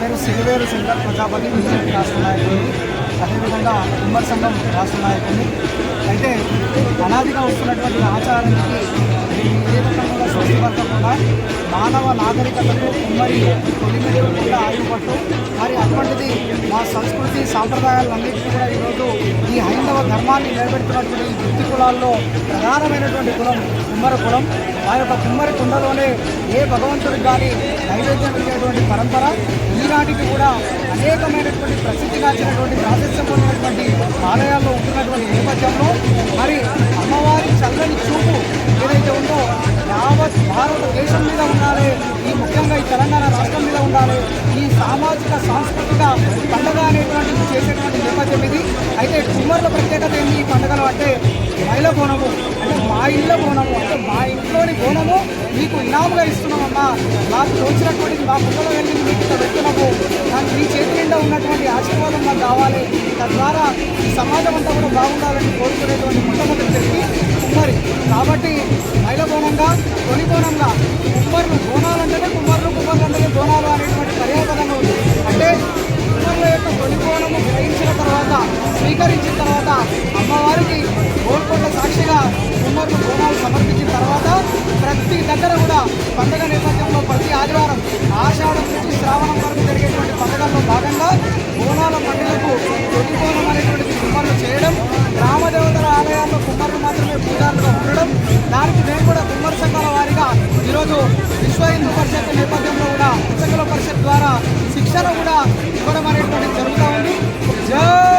పేరు సిరివేరు శంకర్ ప్రజాపతి బీజేపీ రాష్ట్ర నాయకుడిని, అదేవిధంగా కుమ్మరి సంఘం రాష్ట్ర నాయకుడిని. అయితే అనాదిగా వస్తున్నటువంటి ఆచారానికి ఏ రకంగా స్వస్థపడకుండా మానవ నాగరికతకు కుమ్మరి తొలిమెట్టు కూడా ఆయుపట్టు. మరి అటువంటిది మా సంస్కృతి సాంప్రదాయాలన్నింటినీ కూడా ఈరోజు ఈ హైందవ ధర్మాన్ని నిలబెడుతున్నటువంటి ఈ వృత్తి కులాల్లో ప్రధానమైనటువంటి కులం కుమ్మరి కులం. ఆ యొక్క కుమ్మరి కుండలోనే ఏ భగవంతుడికి కానీ నైవేద్యం ఇచ్చేటువంటి పరంపర ఈనాటికి కూడా అనేకమైనటువంటి ప్రసిద్ధిగాంచినటువంటి ప్రాశస్త్యం పొందినటువంటి ఆలయాల్లో ఉంటున్నటువంటి నేపథ్యంలో మరి అమ్మవారి చల్లని చూపు ఏదైతే ఉందో యావత్ భారతదేశం మీద ఉండాలి, ఈ ముఖ్యంగా ఈ తెలంగాణ రాష్ట్రం మీద ఉండాలి. ఈ సామాజిక సాంస్కృతిక పండుగ అనేటువంటిది చేసేటువంటి నేపథ్యం ఇది. అయితే కుమ్మర్ల ప్రత్యేకత ఏంటి ఈ పండుగలు అంటే మైల బోనము, అంటే మా ఇళ్ళ బోనము, అంటే మా ఇంట్లోని బోనము మీకు ఇనాముగా ఇస్తున్నామమ్మా, మాకు తోచినటువంటిది మా పుట్టలో వెళ్ళి మీకు పెడుతున్నాము, కానీ మీ చేతి నిండా ఉన్నటువంటి ఆశీర్వాదం మాకు కావాలి, తద్వారా ఈ సమాజం అంతా కూడా బాగుండాలని కోరుకునేటువంటి మొట్టమొదటి వ్యక్తి కుమ్మరి. కాబట్టి మైల బోనంగా తొలి బోనంగా కుమ్మర్లు బోనాలంటేనే కుమ్మర్లు అంటేనే బోనాలు అనేటువంటి పర్యాపదంగా ఉంది. అంటే కుమ్మర్ల యొక్క తొలి బోనము గ్రహించిన తర్వాత స్వీకరించిన తర్వాత అమ్మవారికి గోల్కొండ సాక్షిగా కుమ్మర్లు బోనాలు సమర్పించిన తర్వాత ప్రతి దగ్గర కూడా పండుగ నేపథ్యంలో ప్రతి ఆదివారం ఆషాఢం నుంచి శ్రావణం వరకు జరిగేటువంటి పండుగల్లో భాగంగా బోనాల పండుగకు తొలి బోనం అనేటువంటి కుమ్మర్లు చేయడం, గ్రామదేవతల ఆలయాల్లో కుమ్మర్లు మాత్రమే పూజారులుగా ఉండడం, దానికి మేము కూడా కుమ్మరి సంఘాల వారిగా ఈరోజు విశ్వ హిందూ పరిషత్ నేపథ్యంలో కూడా సంఘాల పరిషత్ ద్వారా శిక్షణ కూడా ఇవ్వడం అనేటువంటి జరుగుతూ ఉంది. జై